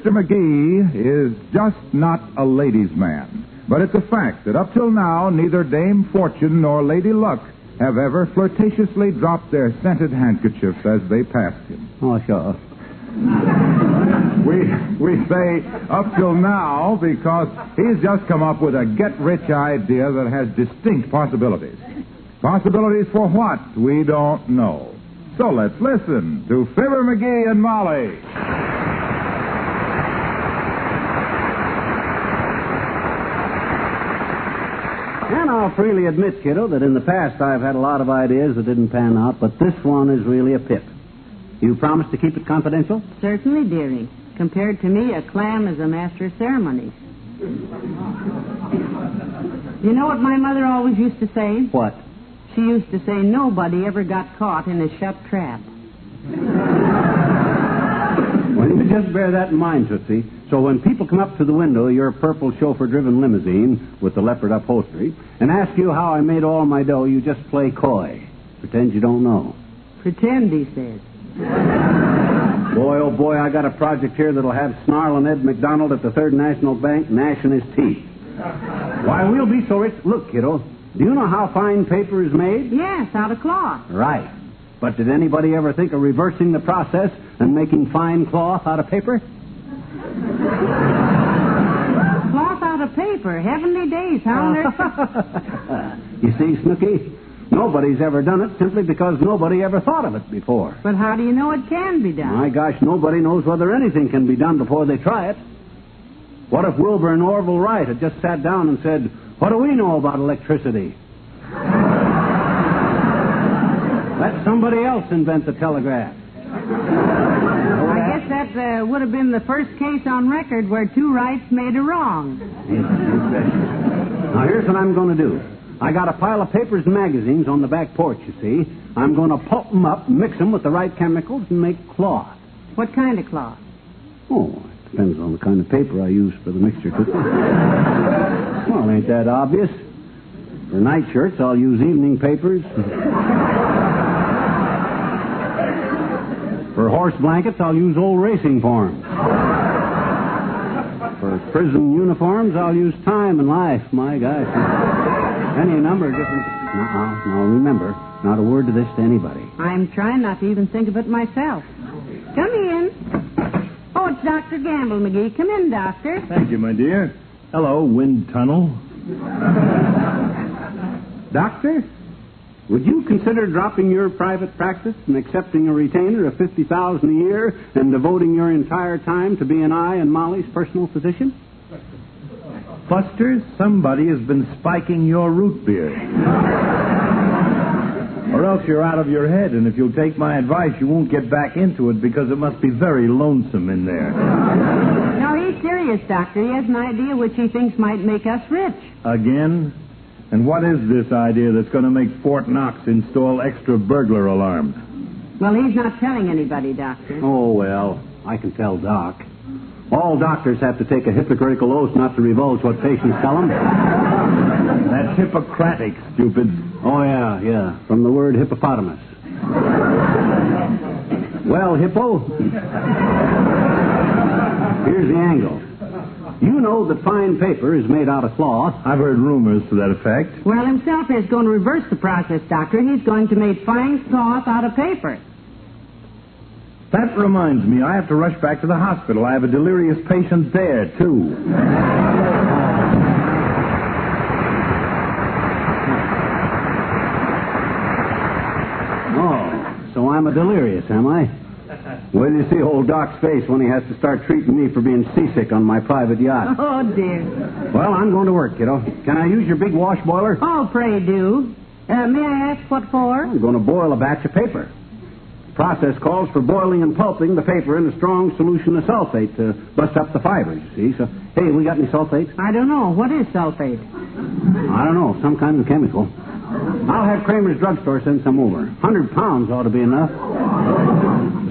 Mr. McGee is just not a ladies' man. But it's a fact that up till now, neither Dame Fortune nor Lady Luck have ever flirtatiously dropped their scented handkerchiefs as they passed him. Oh, sure. We say up till now because he's just come up with a get-rich idea that has distinct possibilities. Possibilities for what? We don't know. So let's listen to Fibber McGee and Molly. And I'll freely admit, kiddo, that in the past I've had a lot of ideas that didn't pan out, but this one is really a pip. You promise to keep it confidential? Certainly, dearie. Compared to me, a clam is a master of ceremonies. You know what my mother always used to say? What? She used to say nobody ever got caught in a shut trap. Well, you just bear that in mind, Tootsie. So when people come up to the window of your purple chauffeur-driven limousine with the leopard upholstery and ask you how I made all my dough, you just play coy. Pretend you don't know. Pretend, he says. Boy, oh boy, I got a project here that'll have Snarlin' Ed McDonald at the Third National Bank gnashing his teeth. Why, we'll be so rich. Look, kiddo, do you know how fine paper is made? Yes, out of cloth. Right. But did anybody ever think of reversing the process and making fine cloth out of paper? Cloth out of paper. Heavenly days. How on earth? You see, Snooky, nobody's ever done it simply because nobody ever thought of it before. But how do you know it can be done? My gosh, nobody knows whether anything can be done before they try it. What if Wilbur and Orville Wright had just sat down and said, "What do we know about electricity?" Let somebody else invent the telegraph. I guess that would have been the first case on record where two rights made a wrong. Now, here's what I'm going to do. I got a pile of papers and magazines on the back porch, you see. I'm going to pulp them up, mix them with the right chemicals, and make cloth. What kind of cloth? Oh, it depends on the kind of paper I use for the mixture, too. Well, ain't that obvious? For night shirts, I'll use evening papers. For horse blankets, I'll use old racing forms. For prison uniforms, I'll use Time and Life. My gosh. Any number of different... No, remember, not a word of this to anybody. I'm trying not to even think of it myself. Come in. Oh, it's Dr. Gamble, McGee. Come in, Doctor. Thank you, my dear. Hello, wind tunnel. Doctor, would you consider dropping your private practice and accepting a retainer of $50,000 a year and devoting your entire time to being I and Molly's personal physician? Buster, somebody has been spiking your root beer. Or else you're out of your head, and if you'll take my advice, you won't get back into it because it must be very lonesome in there. No, he's serious, Doctor. He has an idea which he thinks might make us rich. Again? And what is this idea that's going to make Fort Knox install extra burglar alarms? Well, he's not telling anybody, Doctor. Oh, well, I can tell Doc. All doctors have to take a hypocritical oath not to divulge what patients tell them. That's Hippocratic, stupid. Oh, yeah, from the word hippopotamus. Well, Hippo, here's the angle. You know that fine paper is made out of cloth. I've heard rumors to that effect. Well, himself is going to reverse the process, Doctor. He's going to make fine cloth out of paper. That reminds me, I have to rush back to the hospital. I have a delirious patient there, too. Oh, so I'm a delirious, am I? Well, you see old Doc's face when he has to start treating me for being seasick on my private yacht. Oh, dear. Well, I'm going to work, kiddo. Can I use your big wash boiler? Oh, pray do. May I ask what for? I'm going to boil a batch of paper. The process calls for boiling and pulping the paper in a strong solution of sulfate to bust up the fibers, you see. So, hey, we got any sulfate? I don't know. What is sulfate? I don't know. Some kind of chemical. I'll have Kramer's drugstore send some over. 100 pounds ought to be enough.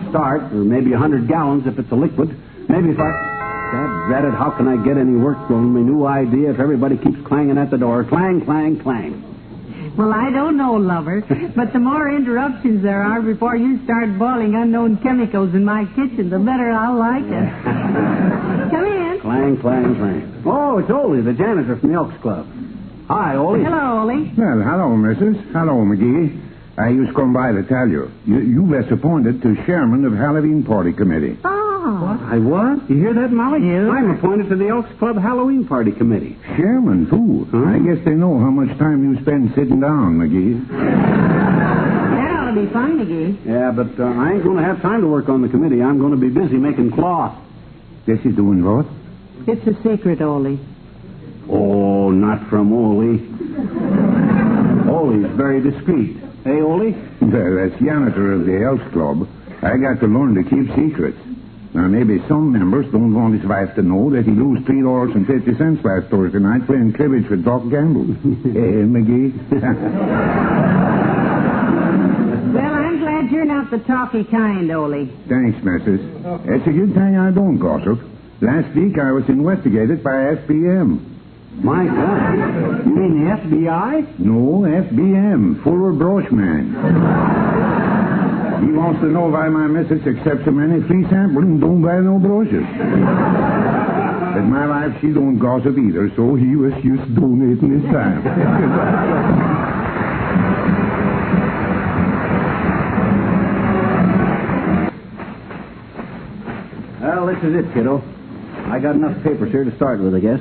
Start, or maybe 100 gallons if it's a liquid. Maybe if I... Dad it, how can I get any work from my new idea if everybody keeps clanging at the door? Clang, clang, clang. Well, I don't know, lover, but the more interruptions there are before you start boiling unknown chemicals in my kitchen, the better I'll like it. Clang, clang, clang. Oh, it's Ole, the janitor from the Elks Club. Hi, Ole. Hello, Ole. Well, hello, missus. Hello, McGee. I was come by to tell you. You was appointed to chairman of Halloween Party Committee. Oh. I was? You hear that, Molly? Yeah. I'm appointed to the Elks Club Halloween Party Committee. Chairman, too? Huh? I guess they know how much time you spend sitting down, McGee. That ought to be fun, McGee. Yeah, but I ain't going to have time to work on the committee. I'm going to be busy making cloth. Guess you're doing what? It's a secret, Ole. Oh, not from Ole. Ole's very discreet. Hey, Ole? Well, as janitor of the Elks Club, I got to learn to keep secrets. Now, maybe some members don't want his wife to know that he lost $3.50 last Thursday night playing cribbage with Doc Gamble. Hey, McGee. Well, I'm glad you're not the talky kind, Ole. Thanks, missus. It's a good thing I don't gossip. Last week I was investigated by FBM. My God. You mean the FBI? No, FBM, Fuller Brochman. He wants to know why my missus accepts so many free samples and don't buy no brochures. But my wife, she don't gossip either, so he was just donating his time. Well, this is it, kiddo. I got enough papers here to start with, I guess.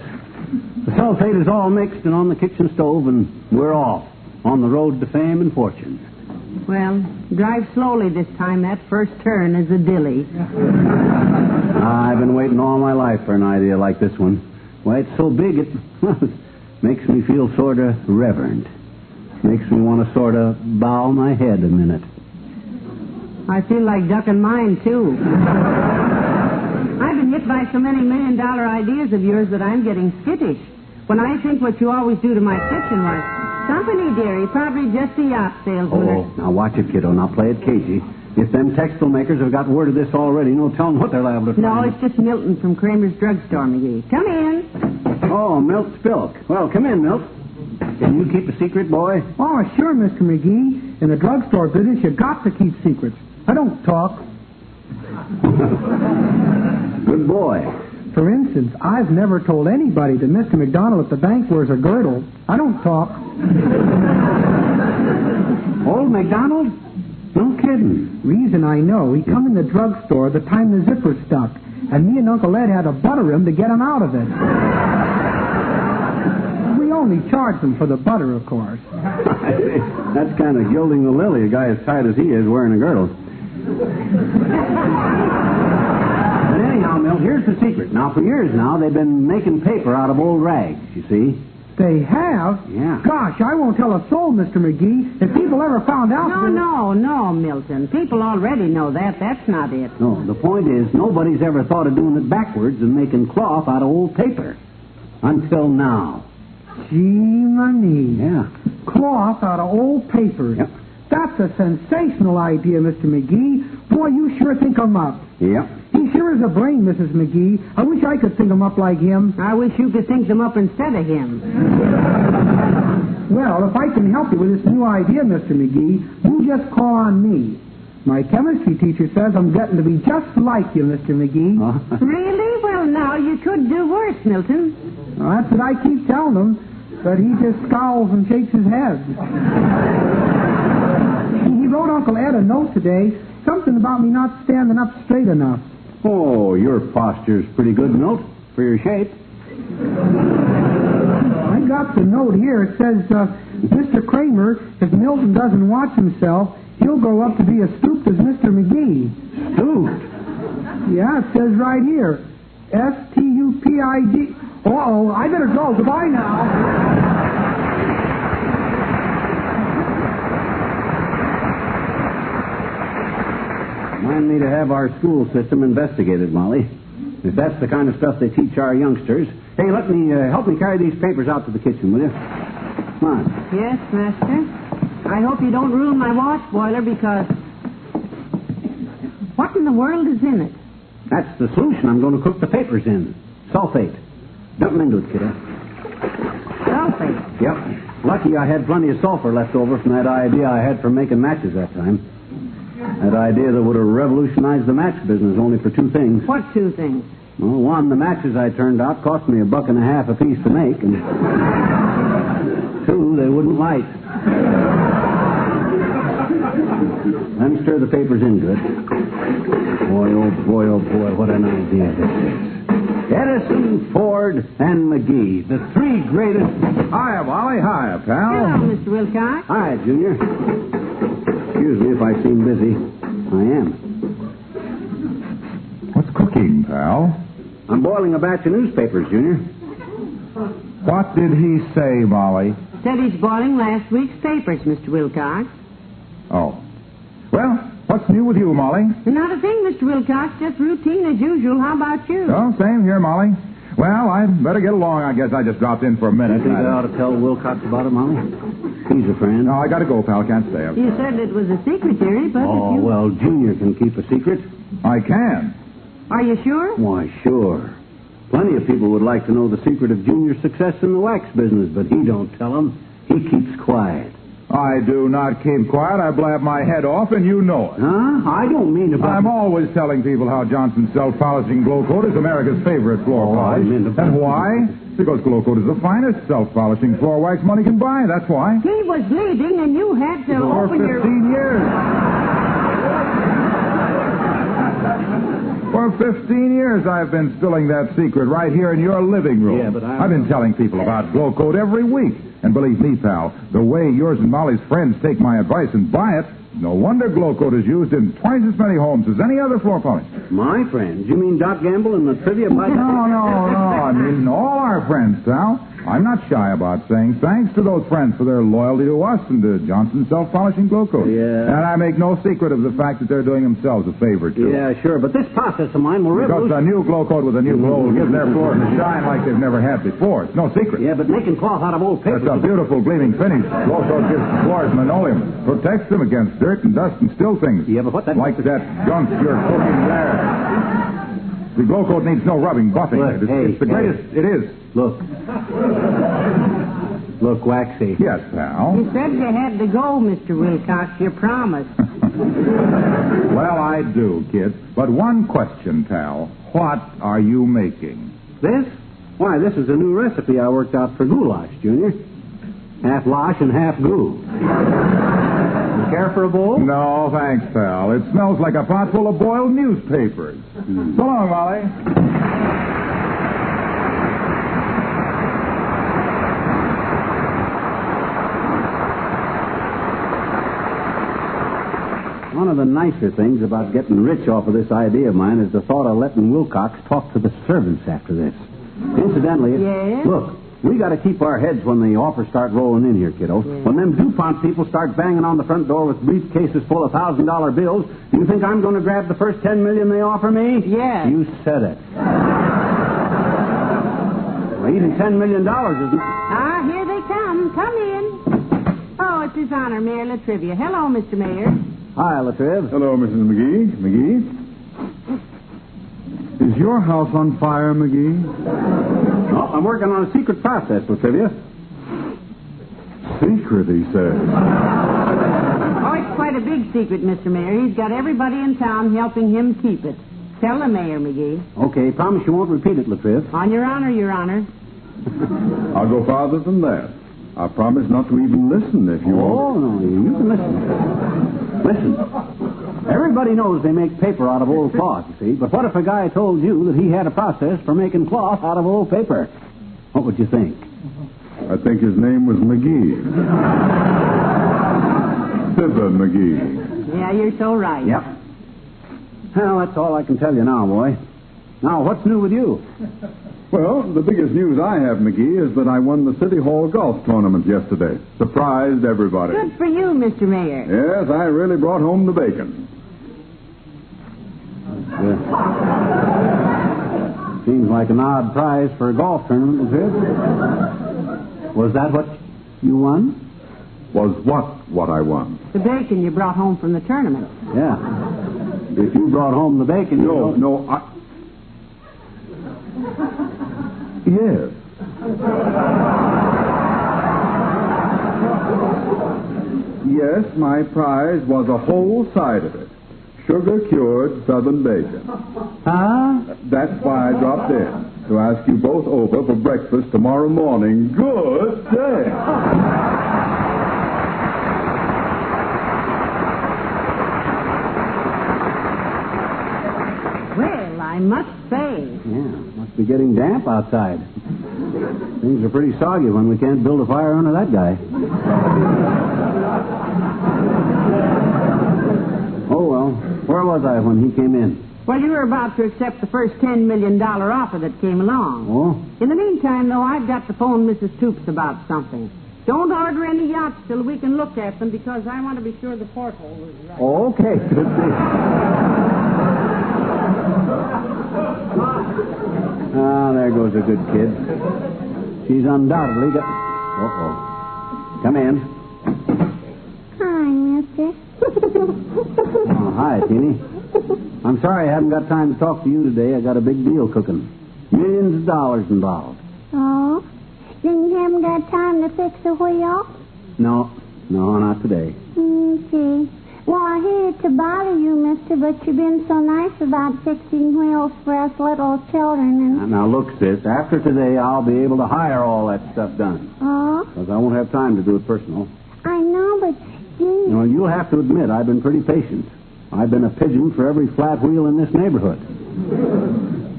The sulfate is all mixed and on the kitchen stove, and we're off on the road to fame and fortune. Well, drive slowly this time. That first turn is a dilly. I've been waiting all my life for an idea like this one. Why, it's so big, it makes me feel sort of reverent. Makes me want to sort of bow my head a minute. I feel like ducking mine, too. I've been hit by so many million-dollar ideas of yours that I'm getting skittish. When I think what you always do to my kitchen was, company, dearie, probably just a yacht salesman. Oh, now watch it, kiddo. Now play it cagey. If them textile makers have got word of this already, no telling what they're liable to No, find. it's just Milton from Kramer's Drugstore, McGee. Come in. Oh, Milt Spilk. Well, come in, Milt. Can you keep a secret, boy? Oh, sure, Mr. McGee. In the drugstore business, you got to keep secrets. I don't talk. Good boy. For instance, I've never told anybody that Mr. McDonald at the bank wears a girdle. I don't talk. Old McDonald? No kidding. Reason I know, he come in the drugstore the time the zipper stuck, and me and Uncle Ed had to butter him to get him out of it. We only charged him for the butter, of course. That's kind of gilding the lily, a guy as tight as he is wearing a girdle. But anyhow, Milt, here's the secret. Now, for years now, they've been making paper out of old rags, you see. They have? Yeah. Gosh, I won't tell a soul, Mr. McGee. If people ever found out... No, Milton. People already know that. That's not it. No, the point is, nobody's ever thought of doing it backwards and making cloth out of old paper. Until now. Gee, money. Yeah. Cloth out of old paper. Yep. That's a sensational idea, Mr. McGee. Boy, you sure think 'em up. Yep. He sure is a brain, Mrs. McGee. I wish I could think 'em up like him. I wish you could think them up instead of him. Well, if I can help you with this new idea, Mr. McGee, you just call on me. My chemistry teacher says I'm getting to be just like you, Mr. McGee. Really? Well, now, you could do worse, Milton. Well, that's what I keep telling him, but he just scowls and shakes his head. He wrote Uncle Ed a note today, something about me not standing up straight enough. Oh, your posture's pretty good, Milt, for your shape. I got the note here. It says, Mr. Kramer, if Milton doesn't watch himself, he'll grow up to be as stooped as Mr. McGee. Stooped? Yeah, it says right here. S-T-U-P-I-D. Uh-oh, I better go. Goodbye now. Remind me to have our school system investigated, Molly. If that's the kind of stuff they teach our youngsters. Hey, help me carry these papers out to the kitchen, will you? Come on. Yes, Master. I hope you don't ruin my wash boiler because... What in the world is in it? That's the solution I'm going to cook the papers in. Sulfate. Dump them into it, kiddo. Sulfate? Yep. Lucky I had plenty of sulfur left over from that idea I had for making matches that time. That idea that would have revolutionized the match business only for two things. What two things? Well, one, the matches I turned out cost me $1.50 apiece to make, and two, they wouldn't light. Let me stir the papers in good. Boy, oh boy, what an idea this is. Edison, Ford, and McGee, the three greatest... Hiya, Molly. Hiya, pal. Hello, Mr. Wilcox. Hi, Junior. Excuse me if I seem busy. I am. What's cooking, pal? I'm boiling a batch of newspapers, Junior. What did he say, Molly? Said he's boiling last week's papers, Mr. Wilcox. Oh. Well, what's new with you, Molly? Not a thing, Mr. Wilcox. Just routine as usual. How about you? Oh, same here, Molly. Well, I'd better get along. I guess I just dropped in for a minute. You think I ought to tell Wilcox about it, Molly? He's a friend. No, I got to go, pal. Can't stay. You said it was a secretary, but Oh, if you... well, Junior can keep a secret. I can. Are you sure? Why, sure. Plenty of people would like to know the secret of Junior's success in the wax business, but he don't tell them. He keeps quiet. I do not keep quiet. I blab my head off, and you know it. Huh? I don't mean about... I'm always telling people how Johnson's self-polishing glow coat is America's favorite floor polish. I mean about... And why? Because glow coat is the finest self-polishing floor wax money can buy. That's why. He was bleeding, and you had to For open 15 your... years. For 15 years, I've been spilling that secret right here in your living room. Yeah, but I've been telling people about glow coat every week. And believe me, pal, the way yours and Molly's friends take my advice and buy it, no wonder glow coat is used in twice as many homes as any other floor polish. My friends? You mean Doc Gamble and the trivia bite? No. I mean all our friends, pal. I'm not shy about saying thanks to those friends for their loyalty to us and to Johnson's self-polishing glow coat. Yeah. And I make no secret of the fact that they're doing themselves a favor, too. Yeah, sure, but this process of mine will Because revolutionize... the new glow coat with a new glow will give their floors a shine like they've never had before. It's no secret. Yeah, but making cloth out of old paper... It's a beautiful gleaming finish. Glow coat gives the floors linoleum. Protects them against dirt and dust and still things. Yeah, but what that... Like that gunk you're cooking there. The glow coat needs no rubbing, buffing. Look, It's the greatest. It is. Look, Waxy. Yes, pal. You said you had to go, Mr. Wilcox. You promised. Well, I do, kid. But one question, pal. What are you making? This? Why, this is a new recipe I worked out for goulash, Junior. Half losh and half goo. You care for a bowl? No, thanks, pal. It smells like a pot full of boiled newspapers. So long, Molly. One of the nicer things about getting rich off of this idea of mine is the thought of letting Wilcox talk to the servants after this. Incidentally, Yes? Look, we got to keep our heads when the offers start rolling in here, kiddo. Yes. When them DuPont people start banging on the front door with briefcases full of $1,000 bills, do you think I'm going to grab the first $10 million they offer me? Yes. You said it. Well, even $10 million isn't... Ah, here they come. Come in. Oh, it's His Honor, Mayor Latrivia. Hello, Mr. Mayor. Hi, Latriv. Hello, Mrs. McGee. McGee? Is your house on fire, McGee? No, I'm working on a secret process, Latrivia. Secret, he said. Oh, it's quite a big secret, Mr. Mayor. He's got everybody in town helping him keep it. Tell the mayor, McGee. Okay, promise you won't repeat it, Latriv. On your honor, Your Honor. I'll go farther than that. I promise not to even listen if you Oh, no, you can listen. Listen. Everybody knows they make paper out of old cloth, you see. But what if a guy told you that he had a process for making cloth out of old paper? What would you think? I think his name was McGee. Fibber McGee. Yeah, you're so right. Yep. Well, that's all I can tell you now, boy. Now, what's new with you? Well, the biggest news I have, McGee, is that I won the City Hall golf tournament yesterday. Surprised everybody. Good for you, Mr. Mayor. Yes, I really brought home the bacon. Seems like an odd prize for a golf tournament, Latriv. Was that what you won? Was what I won? The bacon you brought home from the tournament. Yeah. If you brought home the bacon... No, Yes. Yes, my prize was a whole side of it. sugar-cured Southern bacon. Huh? That's why I dropped in, to ask you both over for breakfast tomorrow morning. Good day. Well, I must say. Yeah, must be getting damp outside. Things are pretty soggy when we can't build a fire under that guy. Oh, well, where was I when he came in? Well, you were about to accept the first $10 million offer that came along. Oh? In the meantime, though, I've got to phone Mrs. Toops about something. Don't order any yachts till we can look at them because I want to be sure the porthole is right. Oh, okay. Ah, there goes a good kid. She's undoubtedly got... Uh-oh. Come in. Hi, mister. Oh, hi, Teeny. I'm sorry I haven't got time to talk to you today. I got a big deal cooking. Millions of dollars involved. Oh? Then you haven't got time to fix the wheel? No, not today. See. Well, I hated to bother you, mister, but you've been so nice about fixing wheels for us little children and... Now, look, sis, after today, I'll be able to hire all that stuff done. Oh? Because I won't have time to do it personal. I know, but gee... Well, you'll have to admit I've been pretty patient. I've been a pigeon for every flat wheel in this neighborhood.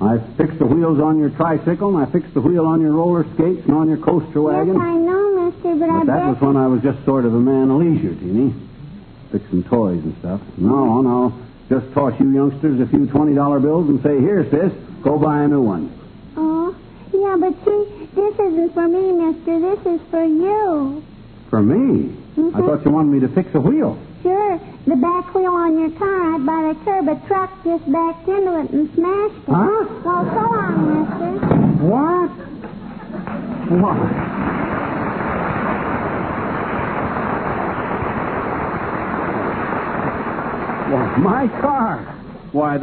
I fixed the wheels on your tricycle, and I fixed the wheel on your roller skates and on your coaster wagon. Yes, I know, mister, but I that was when I was just sort of a man of leisure, Teeny. Fixing toys and stuff. No. Just toss you youngsters a few $20 bills and say, here, sis, go buy a new one. Oh? Yeah, but see, this isn't for me, mister. This is for you. For me? Mm-hmm. I thought you wanted me to fix a wheel. Sure. The back wheel on your car out by the curb, a truck just backed into it and smashed it. Huh? Well, so long, mister. What? What? Why, my car. Why,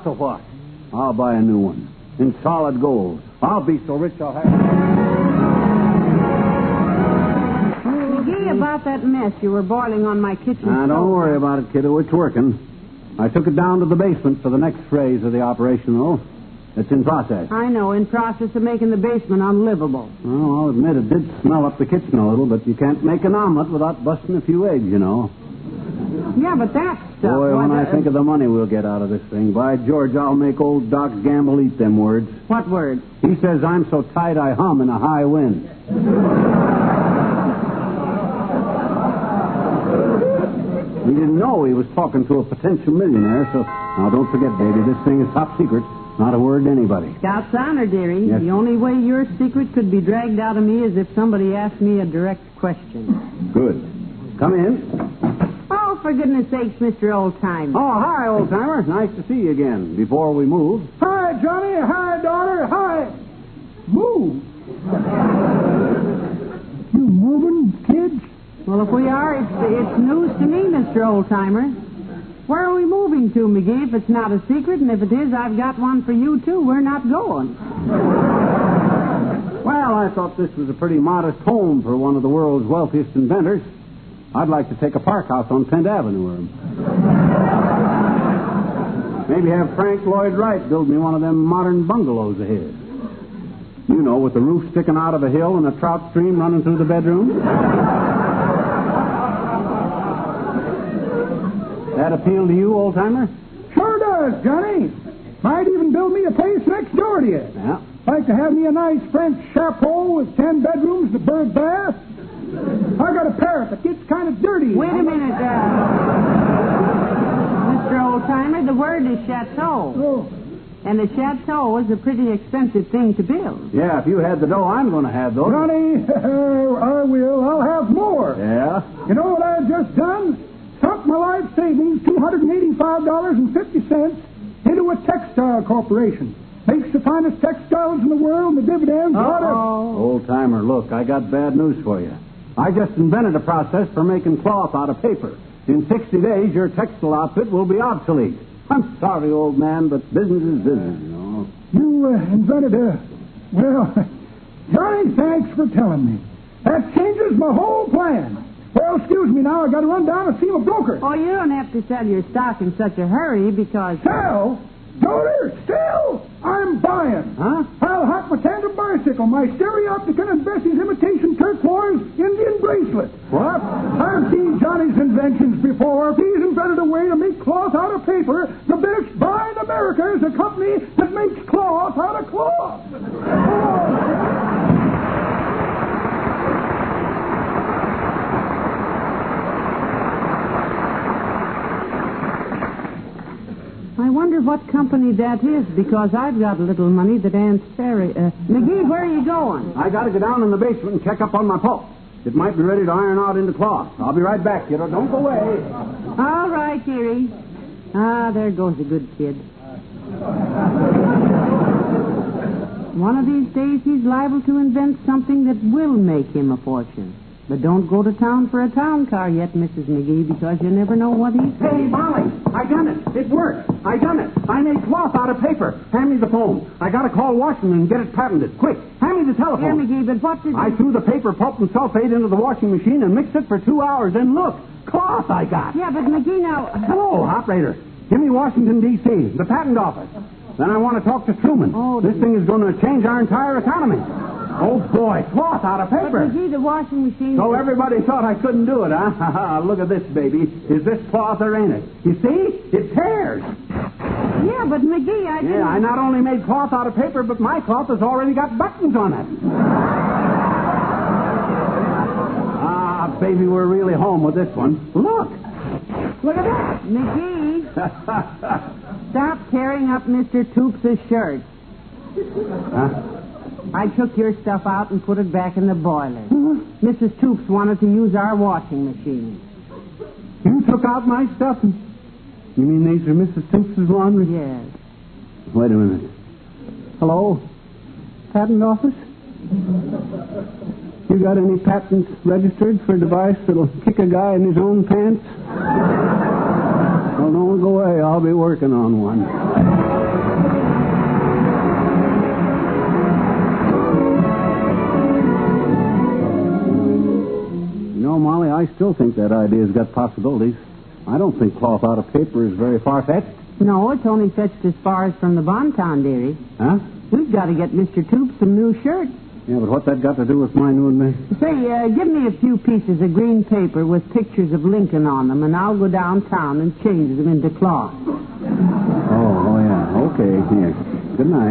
so what? I'll buy a new one. In solid gold. I'll be so rich I'll have... McGee, about that mess you were boiling on my kitchen stove. Don't worry about it, kiddo. It's working. I took it down to the basement for the next phase of the operation, though. It's in process. I know, in process of making the basement unlivable. Well, I'll admit it did smell up the kitchen a little, but you can't make an omelet without busting a few eggs, you know. Yeah, but that stuff... Boy, when I think of the money we'll get out of this thing, by George, I'll make old Doc Gamble eat them words. What words? He says I'm so tight I hum in a high wind. He didn't know he was talking to a potential millionaire, so... Now, don't forget, baby, this thing is top secret. Not a word to anybody. Scout's honor, dearie. Yes. The only way your secret could be dragged out of me is if somebody asked me a direct question. Good. Come in. Oh, for goodness sakes, Mr. Oldtimer. Oh, hi, old-timer. Nice to see you again. Before we move... Hi, Johnny. Hi, daughter. Hi. Move. You moving, kids? Well, if we are, it's news to me, Mr. Oldtimer. Where are we moving to, McGee, if it's not a secret? And if it is, I've got one for you, too. We're not going. Well, I thought this was a pretty modest home for one of the world's wealthiest inventors. I'd like to take a park house on 10th Avenue or maybe have Frank Lloyd Wright build me one of them modern bungalows of his. You know, with the roof sticking out of a hill and a trout stream running through the bedroom. That appeal to you, old-timer? Sure does, Johnny. Might even build me a place next door to you. Yeah. Like to have me a nice French chapeau with 10 bedrooms and a bird bath. I got a parrot that gets kind of dirty. Wait a minute, Mr. Oldtimer. The word is chateau. Oh. And a chateau is a pretty expensive thing to build. Yeah, if you had the dough I'm going to have, though. Johnny, I will. I'll have more. Yeah? You know what I've just done? Sunk my life savings, $285.50, into a textile corporation. Makes the finest textiles in the world, and the dividends... Old-timer, look, I got bad news for you. I just invented a process for making cloth out of paper. In 60 days, your textile outfit will be obsolete. I'm sorry, old man, but business is business, you know. You invented Well, Johnny, thanks for telling me. That changes my whole plan. Well, excuse me now. I got to run down and see my broker. Oh, you don't have to sell your stock in such a hurry because... Sell? Daughter, sell! I'm buying. Huh? I'll hack my tandem bicycle, my stereopticon, and Bessie's imitation turquoise Indian bracelet. What? I've seen Johnny's inventions before. He's invented a way to make cloth out of paper. The British Bride America is a company that makes cloth out of cloth. I wonder what company that is, because I've got a little money that Aunt Sarah... McGee, where are you going? I got to go down in the basement and check up on my pulp. It might be ready to iron out into cloth. I'll be right back, kiddo. Don't go away. All right, dearie. Ah, there goes a good kid. One of these days he's liable to invent something that will make him a fortune. But don't go to town for a town car yet, Mrs. McGee, because you never know what he's... Hey, Molly, I done it. It worked. I done it. I made cloth out of paper. Hand me the phone. I got to call Washington and get it patented. Quick, hand me the telephone. Here, McGee, but what did I threw the paper, pulp, and sulfate into the washing machine and mixed it for 2 hours. And look, cloth I got. Yeah, but McGee, now... Hello, operator. Give me Washington, D.C., the patent office. Then I want to talk to Truman. Oh, this thing is going to change our entire economy. Oh, boy, cloth out of paper. But, McGee, the washing machine... So everybody thought I couldn't do it, huh? Look at this, baby. Is this cloth or ain't it? You see? It tears. Yeah, but, McGee, I... Yeah, I not only made cloth out of paper, but my cloth has already got buttons on it. Ah, baby, we're really home with this one. Look. Look at that. McGee, stop tearing up Mr. Toops' shirt. Huh? I took your stuff out and put it back in the boiler. Mrs. Toops wanted to use our washing machine. You took out my stuff? You mean these are Mrs. Toops' laundry? Yes. Wait a minute. Hello? Patent office? You got any patents registered for a device that'll kick a guy in his own pants? Well, don't go away. I'll be working on one. You know, Molly, I still think that idea's got possibilities. I don't think cloth out of paper is very far-fetched. No, it's only fetched as far as from the Bonton, dearie. Huh? We've got to get Mr. Toops some new shirts. Yeah, but what's that got to do with my new invention? Say, give me a few pieces of green paper with pictures of Lincoln on them, and I'll go downtown and change them into cloth. Oh, yeah. Okay, here. Good night.